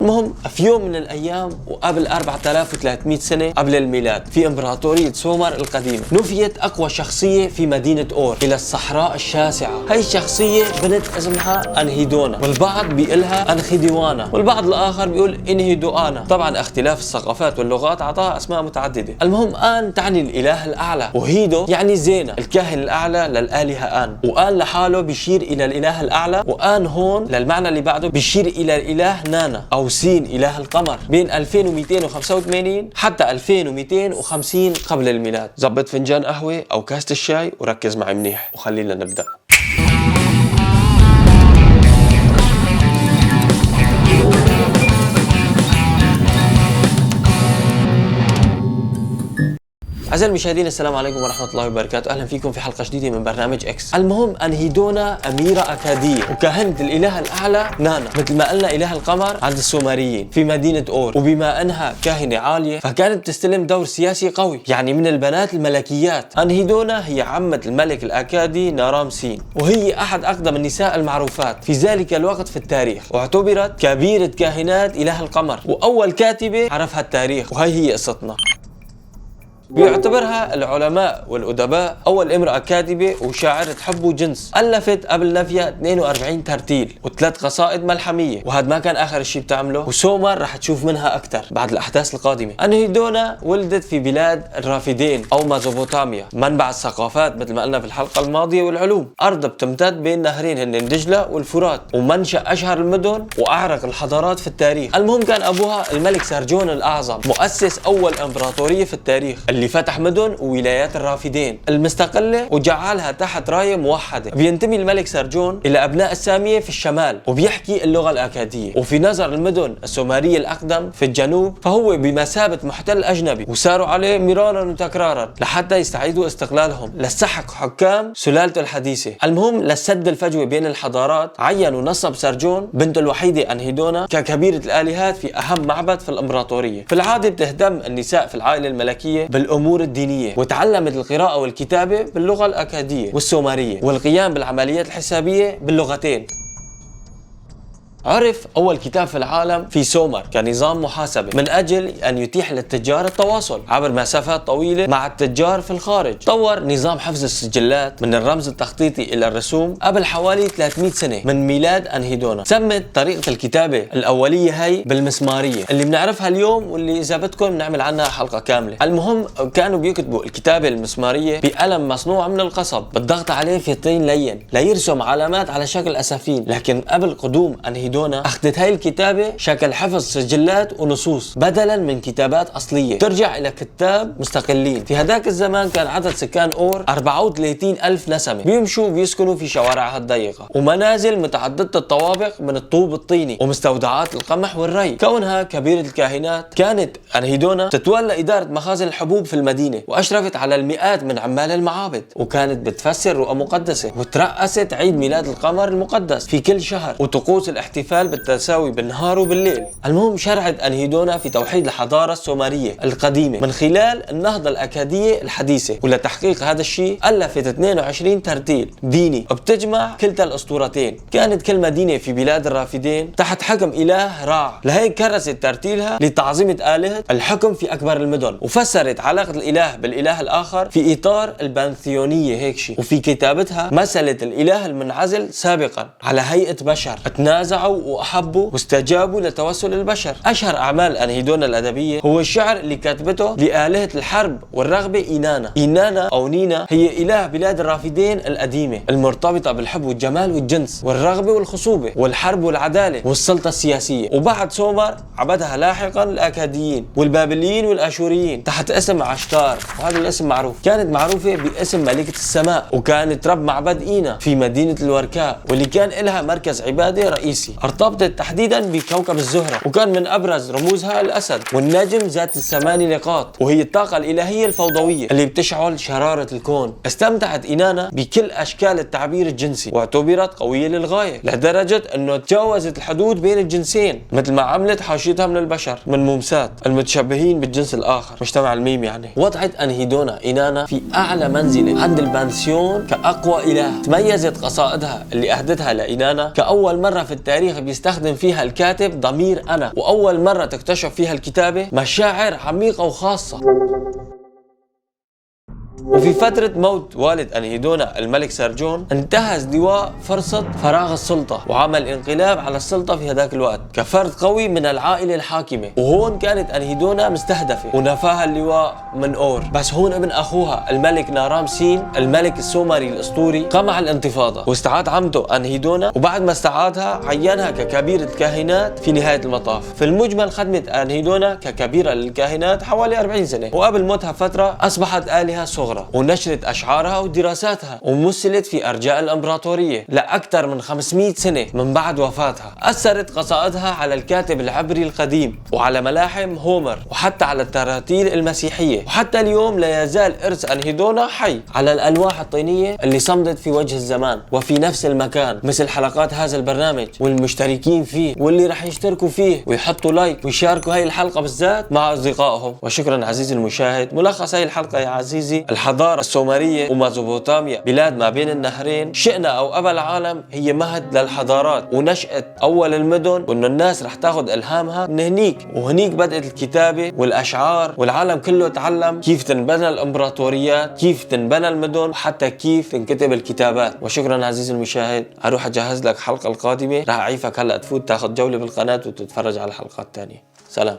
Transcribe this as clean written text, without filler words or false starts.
المهم في يوم من الأيام وقبل 4300 سنة قبل الميلاد في إمبراطورية سومر القديمة نفيت أقوى شخصية في مدينة أور إلى الصحراء الشاسعة. هاي الشخصية بنت اسمها أنهيدونا، والبعض بيقولها أنخيديوانا، والبعض الآخر بيقول إنهيدوانا. طبعا اختلاف الثقافات واللغات أعطاها أسماء متعددة. المهم آن تعني الإله الأعلى، وهيدو يعني زينة الكاهن الأعلى للآلهة آن، وآن لحاله بيشير إلى الإله الأعلى، وآن هون للمعنى اللي بعده بيشير إلى الإله نانا أو سين إله القمر بين 2285 حتى 2250 قبل الميلاد. زبط فنجان قهوة أو كاسة الشاي وركز معي منيح وخلينا نبدأ. أعزائي المشاهدين، السلام عليكم ورحمة الله وبركاته. أهلا فيكم في حلقة جديدة من برنامج إكس. المهم أنهيدونا أميرة أكادية وكاهنة الإله الأعلى نانا، مثل ما قلنا إله القمر عند السومريين في مدينة أور. وبما أنها كاهنة عالية فكانت تستلم دور سياسي قوي، يعني من البنات الملكيات. أنهيدونا هي عمة الملك الأكادي نارام سين، وهي أحد أقدم النساء المعروفات في ذلك الوقت في التاريخ، واعتبرت كبيرة كاهنات إله القمر وأول كاتبة عرفها التاريخ. وهي هي قصتنا. بيعتبرها العلماء والأدباء أول امرأة كاتبة وشاعرة حب وجنس. ألفت قبل نفيها 42 ترتيل وثلاث قصائد ملحمية، وهذا ما كان آخر شيء بتعمله، وسومر رح تشوف منها أكثر بعد الأحداث القادمة. أنهيدونا ولدت في بلاد الرافدين أو ميزوبوتاميا، منبع الثقافات مثل ما قلنا في الحلقة الماضية والعلوم. أرض بتمتد بين نهرين هن دجلة والفرات، ومنشأ أشهر المدن وأعرق الحضارات في التاريخ. المهم كان أبوها الملك سرجون الأعظم مؤسس أول إمبراطورية في التاريخ، اللي فتح مدن وولايات الرافدين المستقلة وجعلها تحت راية موحدة. بينتمي الملك سرجون إلى أبناء السامية في الشمال وبيحكي اللغة الأكادية، وفي نظر المدن السومرية الأقدم في الجنوب فهو بمثابة محتل أجنبي، وساروا عليه مرارا وتكرارا لحتى يستعيدوا استقلالهم لسحق حكام سلالته الحديثة. المهم لسد الفجوة بين الحضارات عين ونصب سرجون بنته الوحيدة أنهيدونا ككبيرة الآلهات في أهم معبد في الإمبراطورية. في العادة بتهتم النساء في العائلة الملكية بالأمور الدينية، وتعلمت القراءة والكتابة باللغة الأكادية والسومرية والقيام بالعمليات الحسابية باللغتين. عرف أول كتاب في العالم في سومر كنظام محاسبة من أجل أن يتيح للتجار التواصل عبر مسافات طويلة مع التجار في الخارج. طور نظام حفظ السجلات من الرمز التخطيطي إلى الرسوم قبل حوالي 300 سنة من ميلاد أنهيدونا. سمت طريقة الكتابة الأولية هي بالمسمارية اللي بنعرفها اليوم، واللي إذا بدكم نعمل عنها حلقة كاملة. المهم كانوا بيكتبوا الكتابة المسمارية بقلم مصنوع من القصب بالضغط عليه في طين لين ليرسم علامات على شكل أسفين. لكن قبل قدوم أنهيدونا أخذت هاي الكتابة شكل حفظ سجلات ونصوص بدلا من كتابات أصلية ترجع إلى كتاب مستقلين. في هداك الزمان كان عدد سكان أور 34 ألف نسمة، بيمشوا وبيسكنوا في شوارعها الضيقة ومنازل متعددة الطوابق من الطوب الطيني ومستودعات القمح والري. كونها كبيرة الكاهنات كانت أنهيدونا تتولى إدارة مخازن الحبوب في المدينة، وأشرفت على المئات من عمال المعابد، وكانت بتفسر رؤى مقدسة، وترأست عيد ميلاد القمر المقدس في كل شهر وطقوس الاحتفال بالتساوي بالنهار وبالليل. المهم شرعت أنهيدونا في توحيد الحضارة السومرية القديمة من خلال النهضة الأكادية الحديثة، ولتحقيق هذا الشيء ألفت 22 ترتيل ديني بتجمع كلتا الأسطورتين. كانت كل مدينة في بلاد الرافدين تحت حكم إله راع، لهيك كرست ترتيلها لتعظيم آلهة الحكم في أكبر المدن، وفسرت علاقة الإله بالإله الآخر في إطار البانثيونية هيك شيء. وفي كتابتها مثلت الإله المنعزل سابقا على هيئة بشر تنازعوا وأحبوا واستجابوا لتوسل البشر. أشهر أعمال أنهيدونا الأدبية هو الشعر اللي كاتبته لآلهة الحرب والرغبة إينانا. إينانا أو نينا هي إله بلاد الرافدين القديمة المرتبطة بالحب والجمال والجنس والرغبة والخصوبة والحرب والعدالة والسلطة السياسية. وبعد سومر عبدها لاحقا الأكاديين والبابليين والأشوريين تحت اسم عشتار، وهذا الاسم معروف. كانت معروفة باسم ملكة السماء، وكانت رب معبد إينا في مدينة الوركاء، واللي كان لها مركز عبادة رئيسي. ارتبطت تحديدا بكوكب الزهرة، وكان من ابرز رموزها الاسد والنجم ذات الثماني نقاط، وهي الطاقة الالهية الفوضوية اللي بتشعل شرارة الكون. استمتعت إينانا بكل اشكال التعبير الجنسي، واعتبرت قوية للغاية لدرجة انه تجاوزت الحدود بين الجنسين، مثل ما عملت حاشيتها من البشر من مومسات المتشبهين بالجنس الاخر، مجتمع الميم يعني. وضعت أنهيدونا إينانا في اعلى منزلة عند البانسيون كاقوى اله. تميزت قصائدها اللي اهدتها لإينانا كاول مرة في التاريخ بالتاريخ بيستخدم فيها الكاتب ضمير أنا، وأول مرة تكتشف فيها الكتابة مشاعر عميقة وخاصة. وفي فترة موت والد أنهيدونا الملك سرجون انتهز لواء فرصة فراغ السلطة وعمل انقلاب على السلطة في هذاك الوقت كفرد قوي من العائلة الحاكمة، وهون كانت أنهيدونا مستهدفة ونفاها اللواء من أور. بس هون ابن أخوها الملك نارام سين الملك السومري الأسطوري قام على الانتفاضة واستعاد عمته أنهيدونا، وبعد ما استعادها عينها ككبيرة الكاهنات في نهاية المطاف. في المجمل خدمت أنهيدونا ككبيرة للكاهنات حوالي 40 سنة، وقبل موتها فترة أصبحت آلهة صغرى ونشرت أشعارها ودراساتها ومثلت في أرجاء الإمبراطورية لأكثر من 500 سنة من بعد وفاتها. أثرت قصائدها على الكاتب العبري القديم وعلى ملاحم هومر وحتى على التراتيل المسيحية، وحتى اليوم لا يزال إرث أنهيدونا حي على الألواح الطينية اللي صمدت في وجه الزمان وفي نفس المكان، مثل حلقات هذا البرنامج والمشتركين فيه واللي رح يشتركوا فيه ويحطوا لايك ويشاركوا هاي الحلقة بالذات مع أصدقائهم. وشكرا عزيزي المشاهد. ملخص هاي الحلقة يا عزيزي: الحضارة السومرية وميزوبوتاميا بلاد ما بين النهرين شئنا أو أبى العالم هي مهد للحضارات ونشأة أول المدن، وإنه الناس رح تاخذ إلهامها من هنيك، وهنيك بدأت الكتابة والأشعار، والعالم كله تعلم كيف تنبنى الإمبراطوريات، كيف تنبنى المدن، وحتى كيف تنكتب الكتابات. وشكرا عزيزي المشاهد. أروح أجهز لك الحلقة القادمة، رح أعيفك هلأ تفوت تاخذ جولة بالقناة وتتفرج على الحلقات الثانية. سلام.